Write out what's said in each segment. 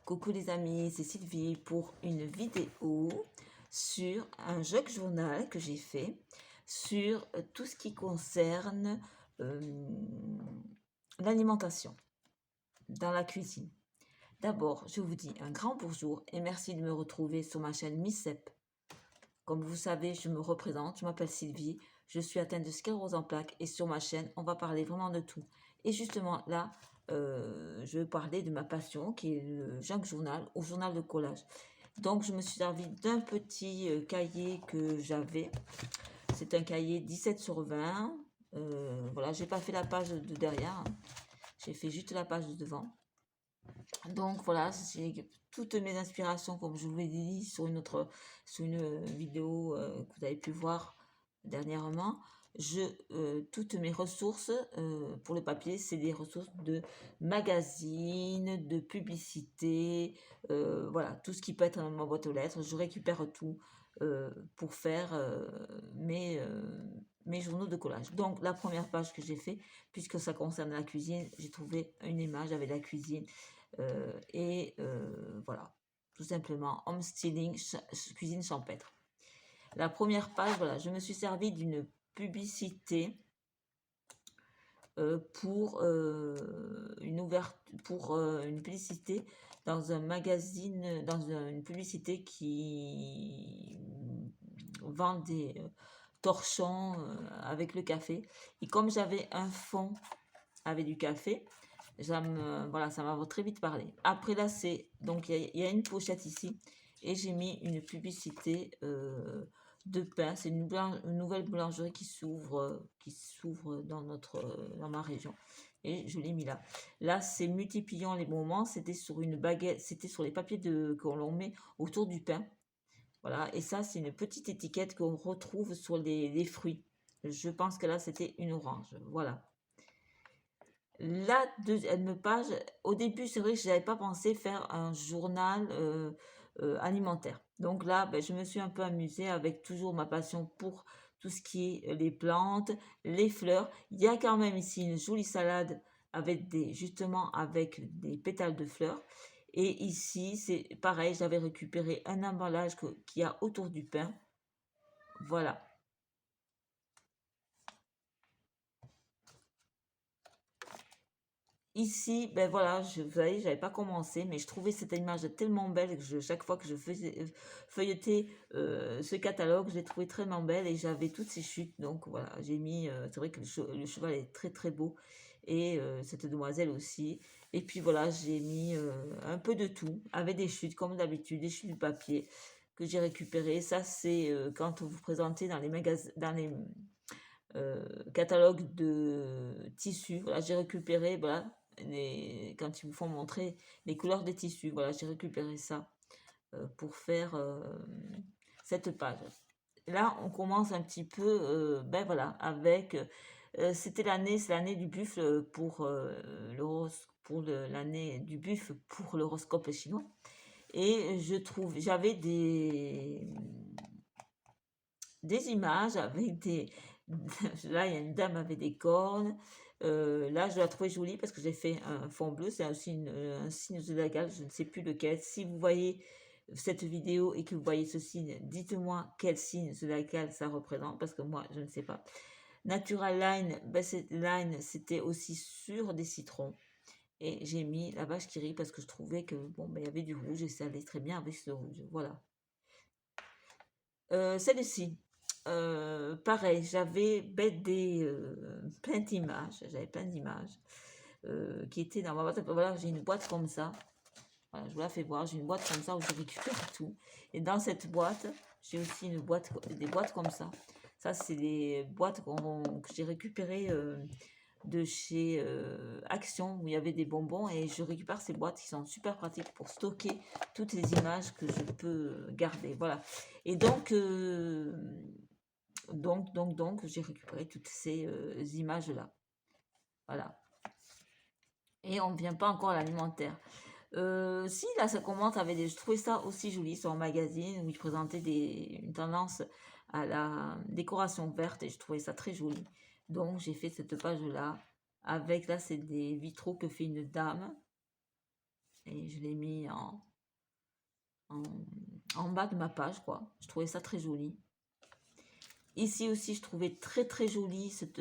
Coucou les amis, c'est Sylvie pour une vidéo sur un jug journal que j'ai fait sur tout ce qui concerne l'alimentation dans la cuisine. D'abord, je vous dis un grand bonjour et merci de me retrouver sur ma chaîne Missep. Comme vous savez, je me représente, je m'appelle Sylvie, je suis atteinte de sclérose en plaques et sur ma chaîne, on va parler vraiment de tout. Et justement, là, je vais parler de ma passion qui est le junk journal ou journal de collage. Donc, je me suis servi d'un petit cahier que j'avais. C'est un cahier 17 sur 20. Voilà, j'ai pas fait la page de derrière, hein. J'ai fait juste la page de devant. Donc voilà, j'ai toutes mes inspirations, comme je vous l'ai dit sur une vidéo que vous avez pu voir dernièrement. Toutes mes ressources pour le papier, c'est des ressources de magazines, de publicités, voilà, tout ce qui peut être dans ma boîte aux lettres. Je récupère tout pour faire mes journaux de collage. Donc la première page que j'ai fait, puisque ça concerne la cuisine, j'ai trouvé une image avec la cuisine. Voilà, tout simplement, homestyling, cuisine champêtre. La première page, voilà, je me suis servi d'une publicité pour une publicité dans un magazine, une publicité qui vend des torchons avec le café. Et comme j'avais un fond avec du café, voilà, ça m'a très vite parlé. Après là, donc il y a une pochette ici et j'ai mis une publicité de pain. C'est une nouvelle boulangerie qui s'ouvre dans ma région et je l'ai mis là. Là, c'est multipliant les moments. C'était sur une baguette, c'était sur les papiers qu'on l'on met autour du pain. Voilà, et ça, c'est une petite étiquette qu'on retrouve sur les fruits. Je pense que là, c'était une orange. Voilà. La deuxième page, au début, c'est vrai que je n'avais pas pensé faire un journal alimentaire. Donc là, ben, je me suis un peu amusée avec toujours ma passion pour tout ce qui est les plantes, les fleurs. Il y a quand même ici une jolie salade avec justement avec des pétales de fleurs. Et ici, c'est pareil, j'avais récupéré un emballage qu'il y a autour du pain. Voilà. Ici, ben voilà, vous voyez, j'avais pas commencé, mais je trouvais cette image tellement belle que chaque fois que je faisais feuilleter ce catalogue, je l'ai trouvé tellement belle et j'avais toutes ces chutes. Donc voilà, j'ai mis, c'est vrai que le cheval est très très beau et cette demoiselle aussi. Et puis voilà, j'ai mis un peu de tout avec des chutes comme d'habitude, des chutes de papier que j'ai récupérées. Ça, c'est quand vous présentez dans les magasins, dans les catalogues de tissus. Voilà, j'ai récupéré, voilà, quand ils vous font montrer les couleurs des tissus. Voilà, j'ai récupéré ça pour faire cette page. Là, on commence un petit peu, ben voilà, avec, c'est l'année du buffle pour l'année du buffle pour l'horoscope chinois. Et j'avais des images avec des... Là, il y a une dame avec des cornes. Là, je la trouvais jolie parce que j'ai fait un fond bleu. C'est aussi un signe zodiacal, je ne sais plus lequel. Si vous voyez cette vidéo et que vous voyez ce signe, dites-moi quel signe zodiacal ça représente parce que moi, je ne sais pas. Natural Line, ben, cette line, c'était aussi sur des citrons. Et j'ai mis la vache qui rit parce que je trouvais que bon, ben, il y avait du rouge et ça allait très bien avec ce rouge. Voilà. Celle-ci, pareil, j'avais plein d'images, qui étaient dans ma boîte. Voilà, j'ai une boîte comme ça. Voilà, je vous la fais voir. J'ai une boîte comme ça où je récupère tout. Et dans cette boîte, j'ai aussi des boîtes comme ça. Ça, c'est des boîtes que j'ai récupérées de chez Action où il y avait des bonbons et je récupère ces boîtes qui sont super pratiques pour stocker toutes les images que je peux garder. Voilà. Et donc, j'ai récupéré toutes ces images-là. Voilà. Et on ne vient pas encore à l'alimentaire. Si, là, ça commence avec je trouvais ça aussi joli sur un magazine où ils présentaient une tendance à la décoration verte et je trouvais ça très joli. Donc, j'ai fait cette page-là avec, là, c'est des vitraux que fait une dame. Et je l'ai mis en, en bas de ma page, quoi. Je trouvais ça très joli. Ici aussi, je trouvais très jolie cette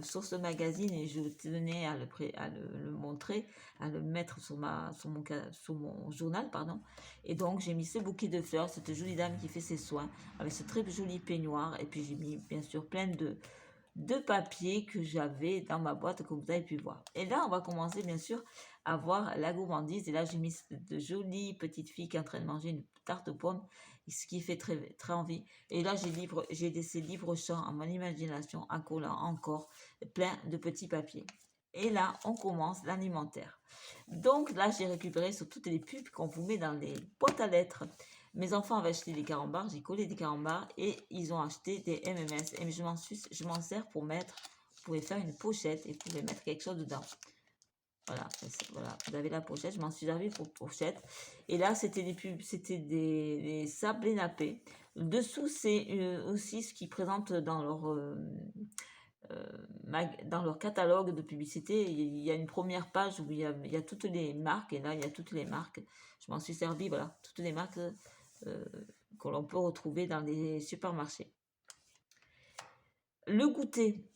sauce de magazine et je tenais à le montrer, à le mettre sur mon journal, pardon. Et donc, j'ai mis ce bouquet de fleurs, cette jolie dame qui fait ses soins, avec ce très joli peignoir. Et puis, j'ai mis, bien sûr, plein de papiers que j'avais dans ma boîte, comme vous avez pu voir. Et là, on va commencer, bien sûr, à voir la gourmandise. Et là, j'ai mis de jolies petites filles qui sont en train de manger une tarte aux pommes, ce qui fait très envie. Et là, j'ai laissé libre champ à mon imagination en collant encore plein de petits papiers. Et là, on commence l'alimentaire. Donc là, j'ai récupéré sur toutes les pubs qu'on vous met dans les boîtes à lettres. Mes enfants avaient acheté des carambars, j'ai collé des carambars et ils ont acheté des MMS. Et je m'en sers pour mettre, vous pouvez faire une pochette et vous pouvez mettre quelque chose dedans. Voilà, voilà, vous avez la pochette, je m'en suis servi pour pochette. Et là, c'était des pubs, c'était des sablés nappés. Dessous, c'est aussi ce qu'ils présentent dans leur catalogue de publicité. Il y a une première page où il y a toutes les marques, et là, il y a toutes les marques. Je m'en suis servi, voilà, toutes les marques que l'on peut retrouver dans les supermarchés. Le goûter.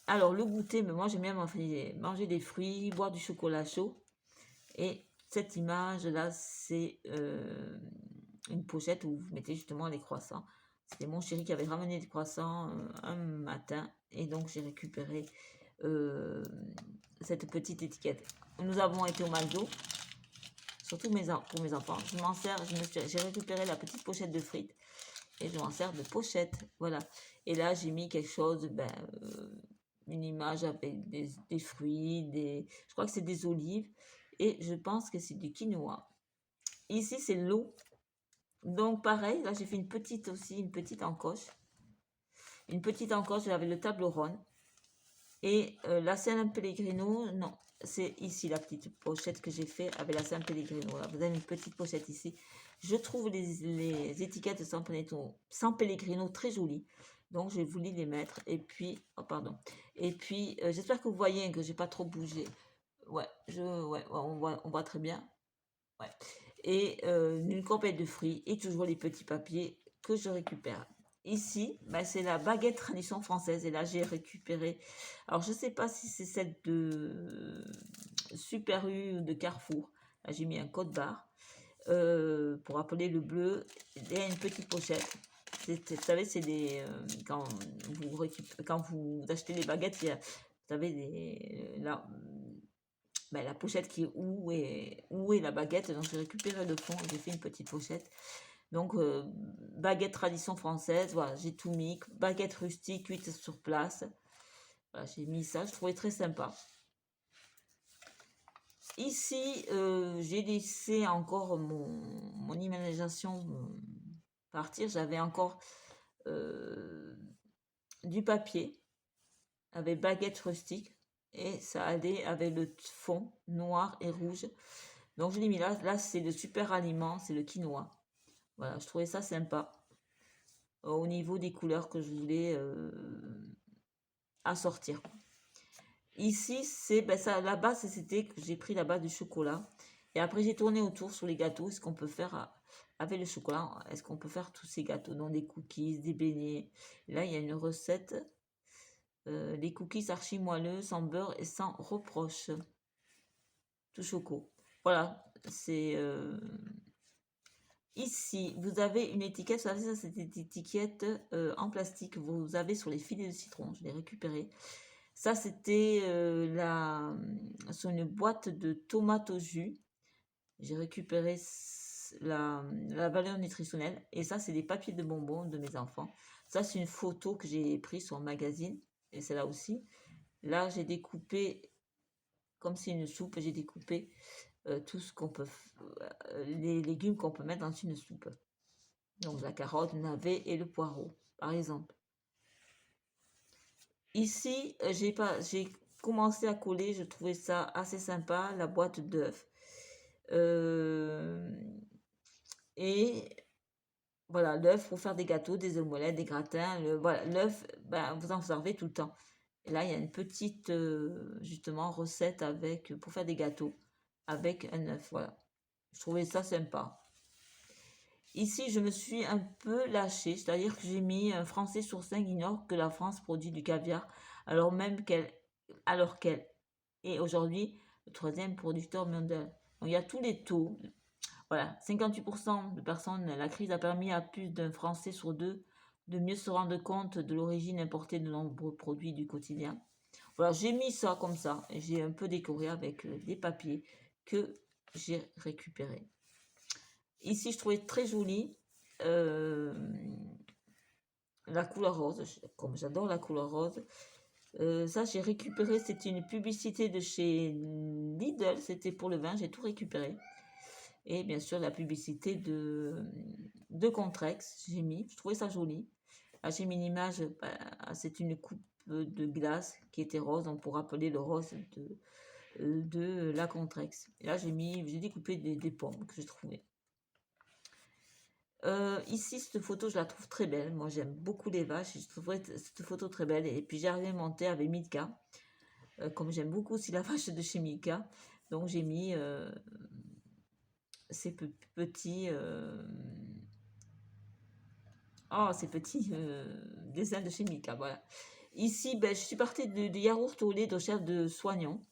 Alors, le goûter, mais moi, j'aime bien manger des fruits, boire du chocolat chaud. Et cette image-là, c'est une pochette où vous mettez justement les croissants. C'était mon chéri qui avait ramené des croissants un matin. Et donc, j'ai récupéré cette petite étiquette. Nous avons été au McDo, surtout pour mes enfants. Je m'en sers, j'ai récupéré la petite pochette de frites et je m'en sers de pochette. Voilà. Et là, j'ai mis quelque chose, une image avec des fruits, je crois que c'est des olives et je pense que c'est du quinoa. Ici, c'est l'eau. Donc, pareil, là, j'ai fait une petite encoche. Une petite encoche, j'avais le tableau et la San Pellegrino, non, c'est ici la petite pochette que j'ai fait avec la San Pellegrino. Là, vous avez une petite pochette ici. Je trouve les étiquettes de San Pellegrino très jolies. Donc, j'ai voulu les mettre. Et puis, oh, pardon. Et puis, j'espère que vous voyez que j'ai pas trop bougé. Ouais, on voit très bien. Ouais. Et une compète de fruits et toujours les petits papiers que je récupère. Ici, c'est la baguette tradition française. Et là, j'ai récupéré. Alors, je ne sais pas si c'est celle de Super U ou de Carrefour. Là, j'ai mis un code barre pour appeler le bleu. Il y a une petite pochette. Vous savez, c'est des. Quand vous achetez les baguettes, il y a, vous savez, la pochette qui est où est la baguette. Donc, j'ai récupéré le fond. J'ai fait une petite pochette. Donc, baguette tradition française, voilà, j'ai tout mis. Baguette rustique, cuite sur place. Voilà, j'ai mis ça, je trouvais très sympa. Ici, j'ai laissé encore mon imagination partir. J'avais encore du papier avec baguette rustique et ça allait avec le fond noir et rouge. Donc, je l'ai mis là. Là, c'est le super aliment, c'est le quinoa. Voilà, je trouvais ça sympa. Au niveau des couleurs que je voulais assortir. Ici, c'est ça, la base, c'était que j'ai pris la base du chocolat. Et après, j'ai tourné autour sur les gâteaux. Est-ce qu'on peut faire avec le chocolat? Est-ce qu'on peut faire tous ces gâteaux? Donc, des cookies, des beignets. Là, il y a une recette. Les cookies archi moelleux, sans beurre et sans reproche. Tout choco. Voilà, c'est... Ici, vous avez une étiquette, ça c'est cette étiquette en plastique que vous avez sur les filets de citron. Je l'ai récupéré. Ça, c'était sur une boîte de tomates au jus. J'ai récupéré la valeur nutritionnelle. Et ça, c'est des papiers de bonbons de mes enfants. Ça, c'est une photo que j'ai prise sur un magazine. Et c'est là aussi. Là, j'ai découpé, comme c'est une soupe, j'ai découpé tout ce qu'on peut, les légumes qu'on peut mettre dans une soupe. Donc la carotte, le navet et le poireau, par exemple. Ici, j'ai commencé à coller, je trouvais ça assez sympa, la boîte d'œufs. Et voilà, l'œuf pour faire des gâteaux, des omelettes, des gratins. Voilà, l'œuf, vous en servez tout le temps. Et là, il y a une petite, justement, recette pour faire des gâteaux avec un œuf. Voilà. Je trouvais ça sympa. Ici, je me suis un peu lâchée, c'est-à-dire que j'ai mis un Français sur 5 ignore que la France produit du caviar, alors qu'elle est aujourd'hui le troisième producteur mondial. Donc, il y a tous les taux. Voilà, 58% de personnes, la crise a permis à plus d'un Français sur deux de mieux se rendre compte de l'origine importée de nombreux produits du quotidien. Voilà, j'ai mis ça comme ça et j'ai un peu décoré avec des papiers que j'ai récupérés. Ici, je trouvais très joli euh, la couleur rose, comme j'adore la couleur rose. Ça, j'ai récupéré, c'était une publicité de chez Lidl, c'était pour le vin, j'ai tout récupéré. Et bien sûr, la publicité de Contrex, j'ai mis, je trouvais ça joli. Là, j'ai mis une image, c'est une coupe de glace qui était rose, on pourrait appeler le rose de la Contrex. Et là, j'ai découpé des pommes que j'ai trouvées. Ici, cette photo, je la trouve très belle. Moi, j'aime beaucoup les vaches. Je trouverais cette photo très belle. Et puis, j'ai alimenté avec Milka. Comme j'aime beaucoup aussi la vache de chez Milka. Donc, j'ai mis ces petits... ces petits dessins de chez Milka. Voilà. Ici, ben, je suis partie de yaourt au lait de chèvre de Soignon.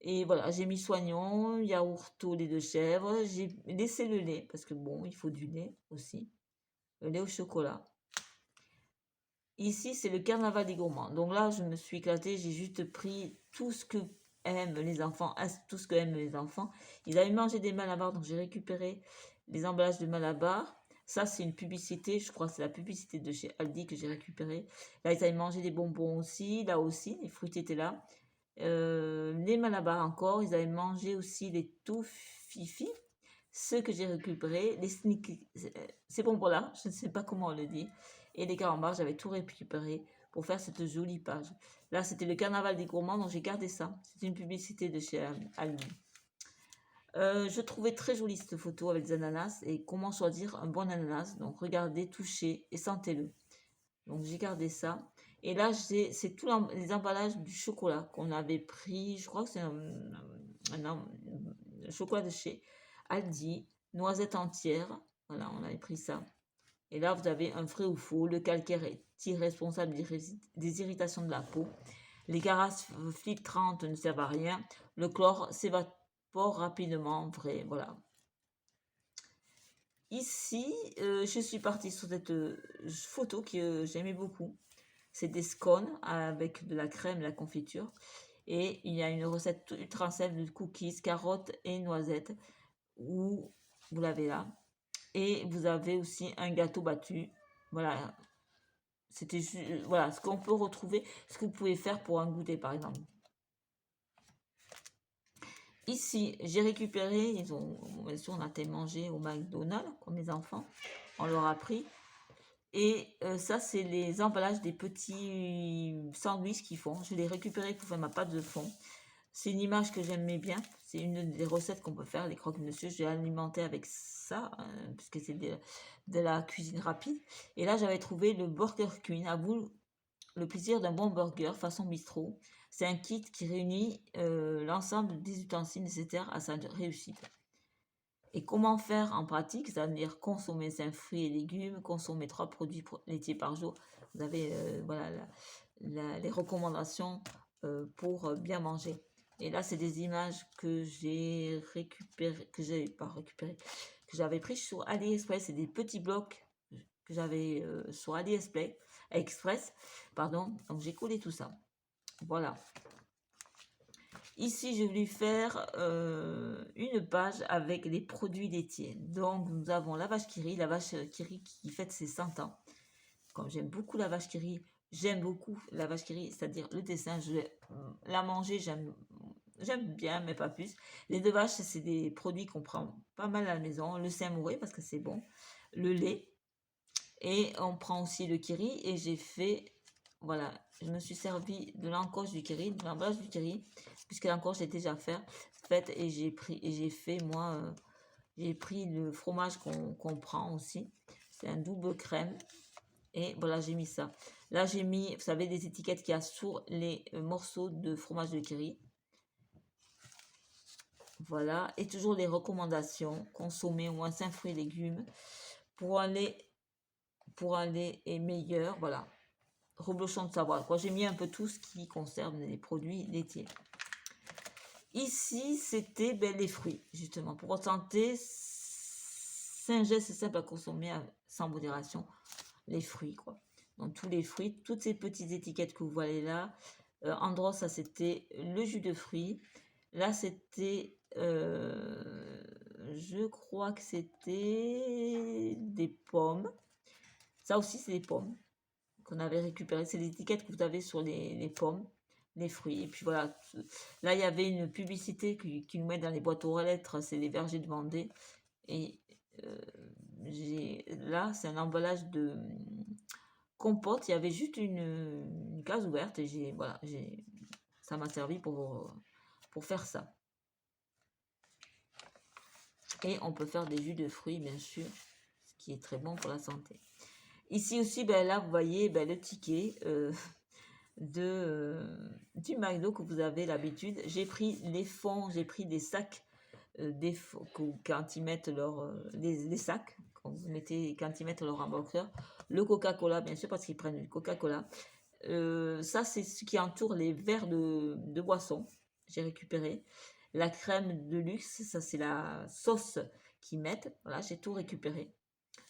Et voilà, j'ai mis Soignon, yaourt au lait de chèvre. J'ai laissé le lait, parce que bon, il faut du lait aussi. Le lait au chocolat. Ici, c'est le carnaval des gourmands. Donc là, je me suis éclatée. J'ai juste pris tout ce que aiment les enfants. Tout ce que aiment les enfants. Ils avaient mangé des malabars, donc j'ai récupéré les emballages de malabars. Ça, c'est une publicité. Je crois que c'est la publicité de chez Aldi que j'ai récupéré. Là, ils avaient mangé des bonbons aussi. Là aussi, les fruits étaient là. Les malabars encore. Ils avaient mangé aussi les tout fifi. Ceux que j'ai récupérés. Les sneakers. C'est bon pour là. Je ne sais pas comment on le dit. Et les carambars, j'avais tout récupéré pour faire cette jolie page. Là, c'était le carnaval des gourmands, donc j'ai gardé ça. C'est une publicité de chez Aldi. Je trouvais très jolie cette photo avec des ananas et comment choisir un bon ananas. Donc regardez, touchez et sentez-le. Donc j'ai gardé ça. Et là, c'est tous les emballages du chocolat qu'on avait pris. Je crois que c'est un chocolat de chez Aldi, noisette entière. Voilà, on avait pris ça. Et là, vous avez un vrai ou faux. Le calcaire est irresponsable des irritations de la peau. Les carasses filtrantes ne servent à rien. Le chlore s'évapore rapidement. Vrai, voilà. Ici, je suis partie sur cette photo que j'aimais beaucoup. C'est des scones avec de la crème, de la confiture. Et il y a une recette ultra simple de cookies, carottes et noisettes. Où vous l'avez là. Et vous avez aussi un gâteau battu. Voilà, c'était voilà ce qu'on peut retrouver, ce que vous pouvez faire pour un goûter par exemple. Ici, j'ai récupéré, bien sûr, on a été manger au McDonald's comme les enfants, on leur a pris. Et ça, c'est les emballages des petits sandwichs qu'ils font. Je l'ai récupéré pour faire ma pâte de fond. C'est une image que j'aimais bien. C'est une des recettes qu'on peut faire, les croque-monsieur. J'ai alimenté avec ça, puisque c'est de la cuisine rapide. Et là, j'avais trouvé le Burger Queen. À vous, le plaisir d'un bon burger façon bistrot. C'est un kit qui réunit l'ensemble des ustensiles nécessaires à sa réussite. Et comment faire en pratique? C'est-à-dire consommer 5 fruits et légumes, consommer 3 produits laitiers par jour. Vous avez voilà, les recommandations pour bien manger. Et là, c'est des images que j'ai récupérées, que j'ai pas récupérées, que j'avais pris sur AliExpress. C'est des petits blocs que j'avais sur AliExpress, pardon. Donc j'ai collé tout ça. Voilà. Ici, je vais faire une page avec les produits laitiers. Donc, nous avons la vache qui rit qui fête ses 100 ans. Comme j'aime beaucoup la vache qui rit, j'aime beaucoup la vache qui rit, c'est-à-dire le dessin. Je vais la manger, j'aime bien, mais pas plus. Les deux vaches, c'est des produits qu'on prend pas mal à la maison. Le Saint-Mauré, parce que c'est bon. Le lait. Et on prend aussi le kiri. Et j'ai fait, voilà, je me suis servi de l'encoche du kiri, de l'emballage du kiri, puisque l'encoche est déjà faite. Et j'ai fait, moi, j'ai pris le fromage qu'on prend aussi. C'est un double crème. Et voilà, j'ai mis ça. Là, j'ai mis, vous savez, des étiquettes qu'il y a sur les morceaux de fromage de kiri. Voilà, et toujours les recommandations, consommer au moins 5 fruits et légumes pour aller est meilleur, voilà. Reblochon de savoir quoi. J'ai mis un peu tout ce qui concerne les produits laitiers. Ici, c'était ben, les fruits, justement. Pour votre santé, c'est un geste simple à consommer sans modération. Les fruits, quoi. Donc, tous les fruits, toutes ces petites étiquettes que vous voyez là. Andros, ça, c'était le jus de fruits. Là, c'était... je crois que c'était des pommes. Ça aussi, c'est des pommes qu'on avait récupérées. C'est l'étiquette que vous avez sur les pommes, les fruits. Et puis voilà. Là, il y avait une publicité qui nous met dans les boîtes aux lettres. C'est les vergers de Vendée. Et là, c'est un emballage de compote. Il y avait juste une case ouverte. Et voilà, ça m'a servi pour faire ça. Et on peut faire des jus de fruits, bien sûr, ce qui est très bon pour la santé. Ici aussi, ben là, vous voyez ben, le ticket du McDo que vous avez l'habitude. J'ai pris les fonds, j'ai pris des sacs, quand ils mettent les sacs, quand ils mettent leur hamburger. Le Coca-Cola, bien sûr, parce qu'ils prennent du Coca-Cola. Ça, c'est ce qui entoure les verres de boisson. J'ai récupéré. La crème de luxe, ça, c'est la sauce qu'ils mettent. Voilà, j'ai tout récupéré.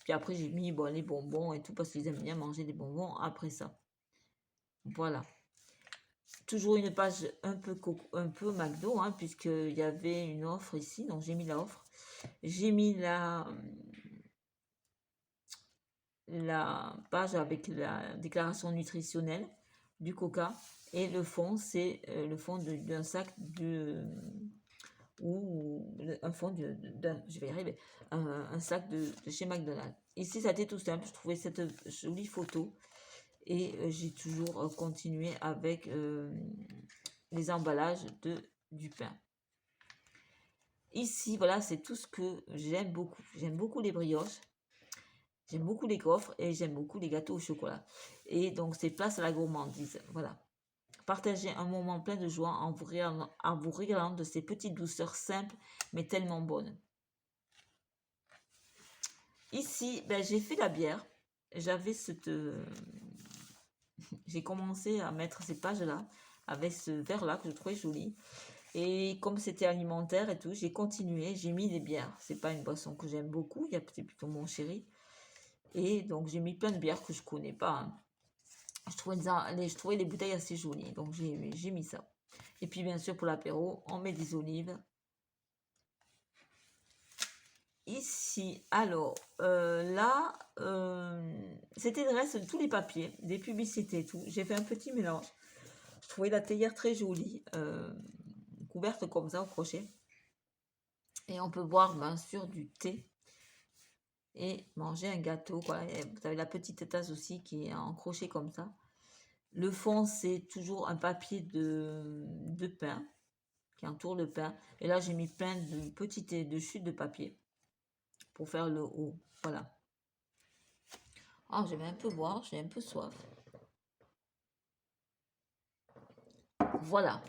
Puis après, j'ai mis bon, les bonbons et tout parce qu'ils aiment bien manger des bonbons après ça. Voilà. Toujours une page un peu McDo, hein, puisqu'il y avait une offre ici. Donc, j'ai mis la offre. J'ai mis la page avec la déclaration nutritionnelle du Coca. Et le fond, c'est le fond d'un sac ou un fond je vais y arriver, un sac de chez McDonald's. Ici, ça a été tout simple. Je trouvais cette jolie photo et j'ai toujours continué avec les emballages du pain. Ici, voilà, c'est tout ce que j'aime beaucoup. J'aime beaucoup les brioches, j'aime beaucoup les gaufres et j'aime beaucoup les gâteaux au chocolat. Et donc, c'est place à la gourmandise. Voilà. Partagez un moment plein de joie en vous régalant de ces petites douceurs simples mais tellement bonnes. Ici, ben, j'ai fait la bière. J'avais j'ai commencé à mettre ces pages-là avec ce verre-là que je trouvais joli. Et comme c'était alimentaire et tout, j'ai continué, j'ai mis des bières. C'est pas une boisson que j'aime beaucoup, c'est plutôt mon chéri. Et donc j'ai mis plein de bières que je connais pas, hein. Je trouvais les bouteilles assez jolies, donc j'ai mis ça. Et puis bien sûr pour l'apéro, on met des olives. Ici, alors là, c'était le reste de tous les papiers, des publicités et tout. J'ai fait un petit mélange. Je trouvais la théière très jolie, couverte comme ça au crochet. Et on peut boire bien sûr du thé et manger un gâteau, quoi. Et vous avez la petite tasse aussi qui est en crochet comme ça. Le fond, c'est toujours un papier de pain qui entoure le pain. Et là, j'ai mis plein de petites de chutes de papier pour faire le haut. Voilà. Ah, je vais un peu boire, j'ai un peu soif. Voilà.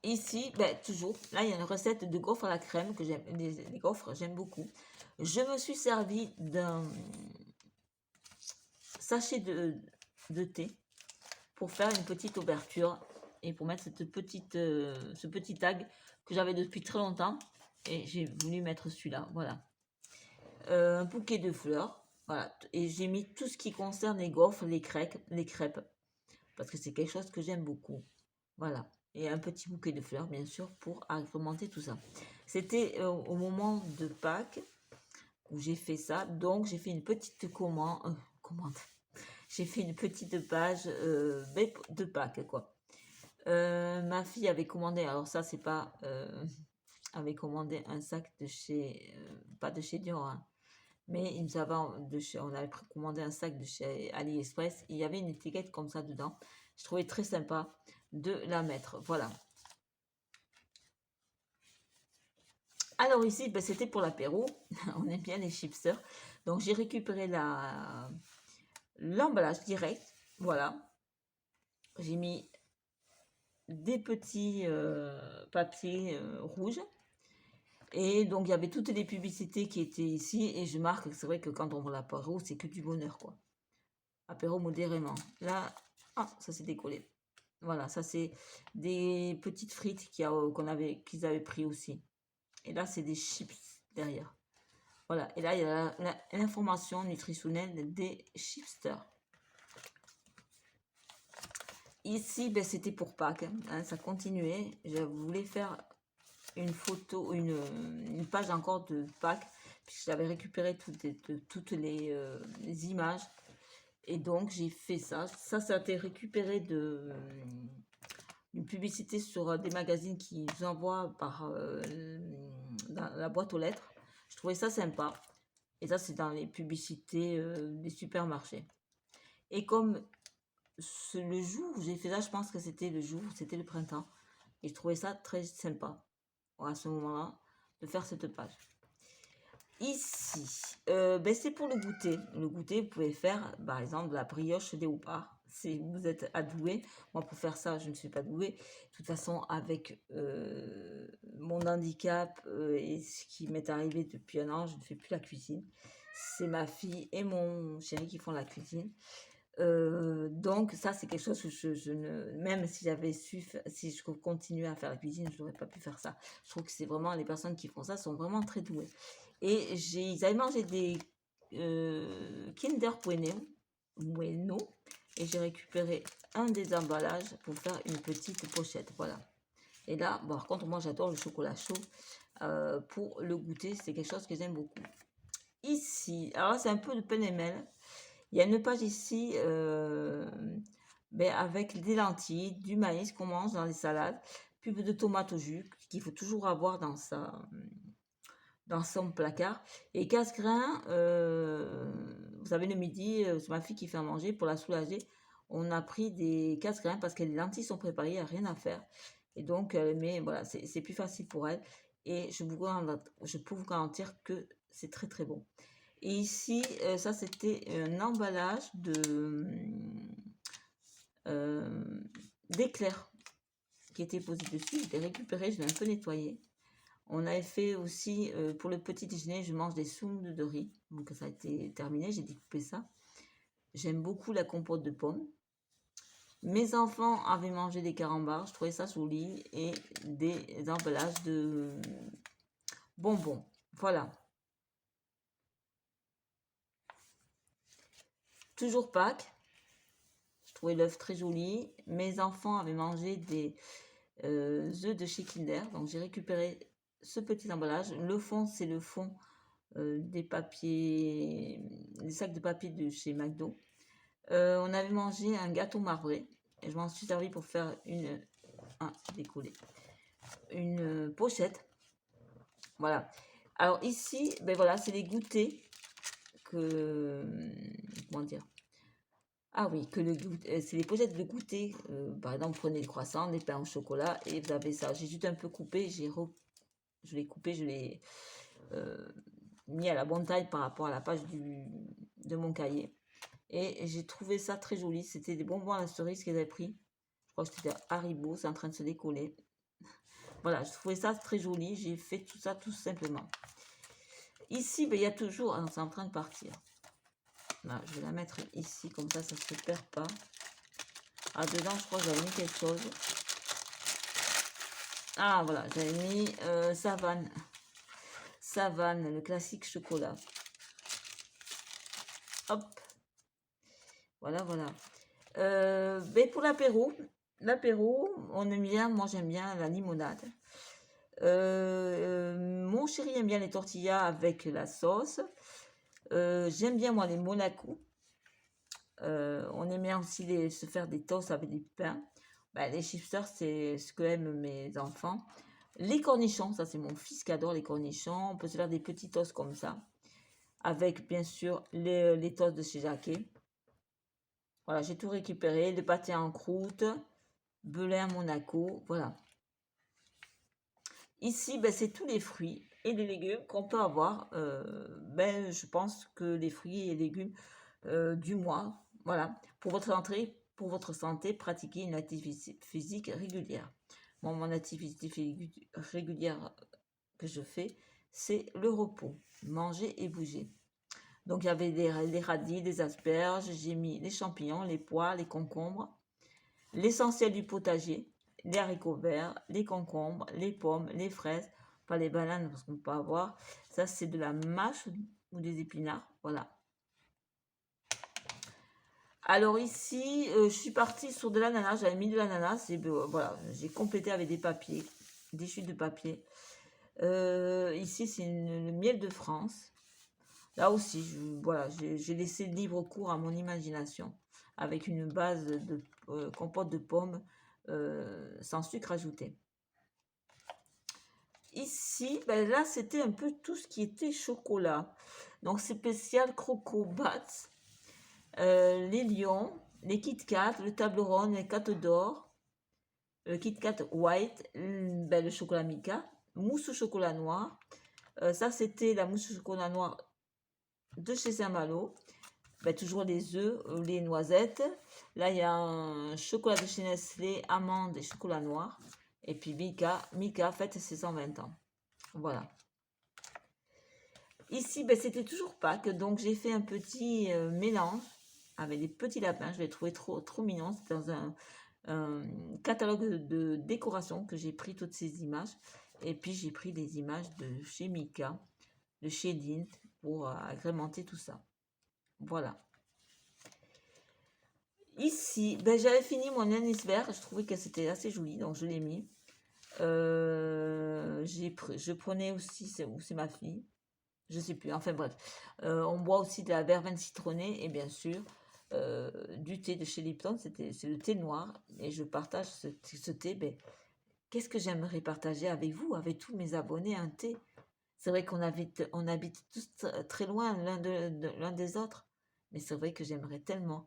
Ici, ben, toujours, là, il y a une recette de gaufres à la crème que j'aime. Les gaufres, j'aime beaucoup. Je me suis servi d'un sachet de thé pour faire une petite ouverture et pour mettre ce petit tag que j'avais depuis très longtemps et j'ai voulu mettre celui-là. Voilà. Un bouquet de fleurs. Voilà. Et j'ai mis tout ce qui concerne les gaufres, les crêpes parce que c'est quelque chose que j'aime beaucoup. Voilà. Et un petit bouquet de fleurs, bien sûr, pour agrémenter tout ça. C'était au moment de Pâques où j'ai fait ça. Donc, j'ai fait une petite commande. J'ai fait une petite page de Pâques, quoi. Ma fille avait commandé, alors ça, c'est pas... avait commandé un sac de chez... pas de chez Dior, hein, mais on avait commandé un sac de chez AliExpress. Il y avait une étiquette comme ça dedans. Je trouvais très sympa de la mettre. Voilà. Alors ici, ben, c'était pour l'apéro. On aime bien les chipsters. Donc j'ai récupéré l'emballage direct. Voilà. J'ai mis des petits papiers rouges. Et donc, il y avait toutes les publicités qui étaient ici. Et je marque, c'est vrai que quand on voit l'apéro, c'est que du bonheur, quoi. Apéro modérément. Là, ah, ça s'est décollé. Voilà, ça c'est des petites frites qu'ils avaient pris aussi. Et là, c'est des chips derrière. Voilà, et là, il y a l'information nutritionnelle des chipsters. Ici, ben, c'était pour Pâques, hein, ça continuait. Je voulais faire une photo, une page encore de Pâques, puisque j'avais récupéré toutes les images. Et donc, j'ai fait ça. Ça a été récupéré d'une publicité sur des magazines qui vous envoient dans la boîte aux lettres. Je trouvais ça sympa. Et ça, c'est dans les publicités des supermarchés. Et comme le jour où j'ai fait ça, je pense que c'était c'était le printemps. Et je trouvais ça très sympa, à ce moment-là, de faire cette page. Ici, ben c'est pour le goûter. Le goûter, vous pouvez faire, par exemple, de la brioche léopard. Si vous êtes adoué, moi pour faire ça, je ne suis pas douée. De toute façon, avec mon handicap et ce qui m'est arrivé depuis un an, je ne fais plus la cuisine. C'est ma fille et mon chéri qui font la cuisine. Donc ça, c'est quelque chose que je ne... Même si si je continuais à faire la cuisine, je n'aurais pas pu faire ça. Je trouve que c'est vraiment, les personnes qui font ça sont vraiment très douées. Et ils avaient mangé des Kinder Bueno, et j'ai récupéré un des emballages pour faire une petite pochette. Voilà. Et là, bon, par contre, moi, j'adore le chocolat chaud. Pour le goûter, c'est quelque chose que j'aime beaucoup. Ici, alors c'est un peu de pêle-mêle. Il y a une page ici ben, avec des lentilles, du maïs qu'on mange dans les salades, pub de tomates au jus qu'il faut toujours avoir dans son placard. Et casse-grain, vous savez, le midi, c'est ma fille qui fait à manger pour la soulager. On a pris des casse-grains parce que les lentilles sont préparées, il n'y a rien à faire. Et donc, mais voilà, c'est plus facile pour elle. Et je peux vous garantir que c'est très très bon. Et ici, ça c'était un emballage d'éclairs qui était posé dessus. Je l'ai récupéré, je l'ai un peu nettoyé. On avait fait aussi, pour le petit déjeuner, je mange des semoule de riz. Donc ça a été terminé, j'ai découpé ça. J'aime beaucoup la compote de pommes. Mes enfants avaient mangé des carambars, je trouvais ça joli. Et des emballages de bonbons. Voilà. Toujours Pâques. Je trouvais l'œuf très joli. Mes enfants avaient mangé des œufs de chez Kinder. Donc j'ai récupéré ce petit emballage. Le fond, c'est le fond des sacs de papier de chez McDo. On avait mangé un gâteau marbré. Et je m'en suis servi pour faire une pochette. Voilà. Alors ici, ben voilà, c'est les goûters comment dire? Ah oui, c'est les pochettes de goûter. Par exemple, prenez des croissants, des pains au chocolat et vous avez ça. J'ai juste un peu coupé, je l'ai coupé, je l'ai mis à la bonne taille par rapport à la page de mon cahier. Et j'ai trouvé ça très joli. C'était des bonbons à la cerise qu'ils avaient pris. Je crois que c'était Haribo, c'est en train de se décoller. Voilà, je trouvais ça très joli. J'ai fait tout ça tout simplement. Ici, ben, il y a toujours... Ah non, c'est en train de partir. Là, je vais la mettre ici, comme ça ne se perd pas. Ah, dedans, je crois que j'avais mis quelque chose. Ah, voilà, j'avais mis Savane. Savane, le classique chocolat. Hop. Voilà, voilà. Ben pour l'apéro, on aime bien, moi j'aime bien la limonade. Mon chéri aime bien les tortillas avec la sauce. J'aime bien moi les Monaco. On aime bien aussi se faire des toasts avec du pain. Ben, les chipsters, c'est ce que aiment mes enfants. Les cornichons, ça c'est mon fils qui adore les cornichons. On peut se faire des petits toasts comme ça. Avec bien sûr les toasts de chez Jacquet. Voilà, j'ai tout récupéré. Le pâté en croûte, Belin Monaco, voilà. Ici, ben, c'est tous les fruits et les légumes qu'on peut avoir. Ben, je pense que les fruits et légumes du mois, voilà. Pour votre entrée, pour votre santé, pratiquez une activité physique régulière. Bon, mon activité régulière que je fais, c'est le repos, manger et bouger. Donc, il y avait des radis, des asperges, j'ai mis les champignons, les pois, les concombres, l'essentiel du potager, les haricots verts, les concombres, les pommes, les fraises, pas les bananes parce qu'on peut pas avoir. Ça, c'est de la mâche ou des épinards, voilà. Alors ici, je suis partie sur de l'ananas, j'avais mis de l'ananas et voilà, j'ai complété avec des papiers, des chutes de papier. Ici, c'est le miel de France. Là aussi, voilà, j'ai laissé libre cours à mon imagination avec une base de compote de pommes sans sucre ajouté. Ici, ben là, c'était un peu tout ce qui était chocolat. Donc, c'est spécial Croco Bats, les lions, les Kit Kat, le Toblerone, les Cat d'or, le Kit Kat White, ben, le chocolat Mika, mousse au chocolat noir. Ça, c'était la mousse au chocolat noir de chez Saint-Malo. Ben, toujours les œufs, les noisettes. Là, il y a un chocolat de chez Nestlé, amandes et chocolat noir. Et puis Mika fête ses 120 ans. Voilà. Ici, ben, c'était toujours Pâques, donc j'ai fait un petit mélange avec des petits lapins. Je l'ai trouvé trop mignon. C'est dans un catalogue de décoration que j'ai pris toutes ces images. Et puis, j'ai pris des images de chez Mika, de chez Dint, pour agrémenter tout ça. Voilà. Ici, ben, j'avais fini mon anisbert. Je trouvais que c'était assez joli, donc je l'ai mis. Je prenais aussi, c'est ma fille, je sais plus, enfin bref. On boit aussi de la verveine citronnée et bien sûr du thé de chez Lipton, c'est le thé noir et je partage ce thé. Ben, qu'est-ce que j'aimerais partager avec vous, avec tous mes abonnés, un thé. C'est vrai qu'on habite tous très loin l'un des autres, mais c'est vrai que j'aimerais tellement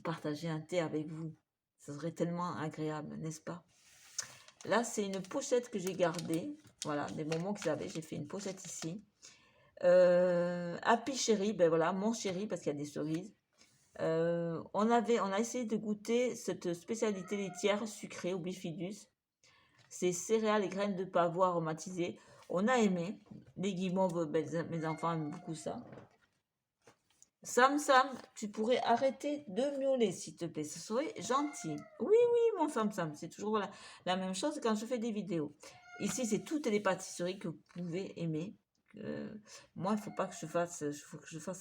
partager un thé avec vous. Ce serait tellement agréable, n'est-ce pas? Là, c'est une pochette que j'ai gardée. Voilà, des moments qu'ils avaient. J'ai fait une pochette ici. Happy Chéri, ben voilà, mon chéri, parce qu'il y a des cerises. On a essayé de goûter cette spécialité laitière sucrée au bifidus. C'est céréales et graines de pavot aromatisées. On a aimé. Les guimauves, ben, mes enfants aiment beaucoup ça. Sam, tu pourrais arrêter de miauler, s'il te plaît. Ce serait gentil. Oui, mon Sam. C'est toujours la même chose quand je fais des vidéos. Ici, c'est toutes les pâtisseries que vous pouvez aimer. Moi, il faut pas que je fasse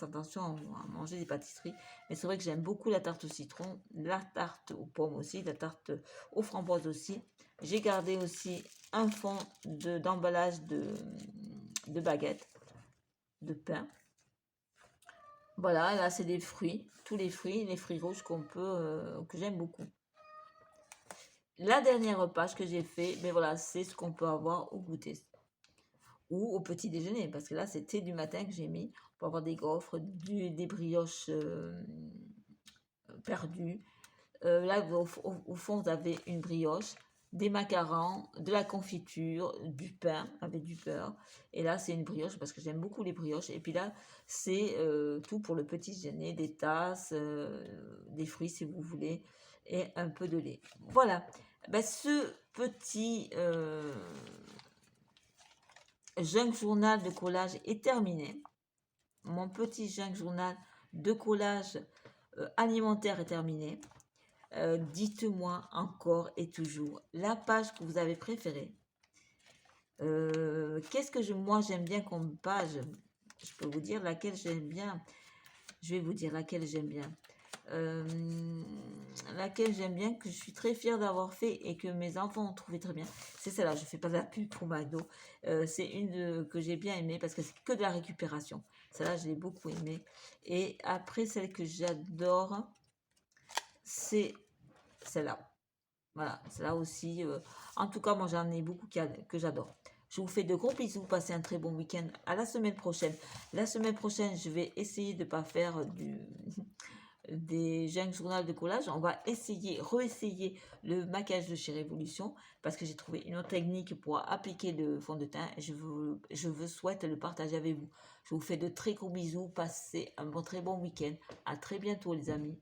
attention à manger des pâtisseries. Mais c'est vrai que j'aime beaucoup la tarte au citron, la tarte aux pommes aussi, la tarte aux framboises aussi. J'ai gardé aussi un fond d'emballage de baguettes, de pain. Voilà, là c'est des fruits, tous les fruits rouges que j'aime beaucoup. La dernière page que j'ai fait, mais voilà, c'est ce qu'on peut avoir au goûter ou au petit déjeuner, parce que là c'était du matin que j'ai mis. On peut avoir des gaufres, des brioches perdues. Là au fond vous avez une brioche, des macarons, de la confiture, du pain avec du beurre. Et là, c'est une brioche parce que j'aime beaucoup les brioches. Et puis là, c'est tout pour le petit déjeuner, des tasses, des fruits si vous voulez, et un peu de lait. Voilà. Ben, ce petit junk journal de collage est terminé. Mon petit junk journal de collage alimentaire est terminé. Dites-moi encore et toujours la page que vous avez préférée. Qu'est-ce que moi j'aime bien comme page? Je peux vous dire laquelle j'aime bien. Je vais vous dire laquelle j'aime bien. Laquelle j'aime bien, que je suis très fière d'avoir fait et que mes enfants ont trouvé très bien. C'est celle-là, je ne fais pas de la pub pour McDo. C'est une que j'ai bien aimée parce que c'est que de la récupération. Celle-là, je l'ai beaucoup aimée. Et après, celle que j'adore, c'est celle-là. Voilà, celle-là aussi. En tout cas, moi, j'en ai beaucoup que j'adore. Je vous fais de gros bisous. Passez un très bon week-end. À la semaine prochaine. La semaine prochaine, je vais essayer de ne pas faire des junk journal de collage. On va réessayer le maquillage de chez Révolution parce que j'ai trouvé une autre technique pour appliquer le fond de teint. Et je souhaite le partager avec vous. Je vous fais de très gros bisous. Passez un très bon week-end. À très bientôt, les amis.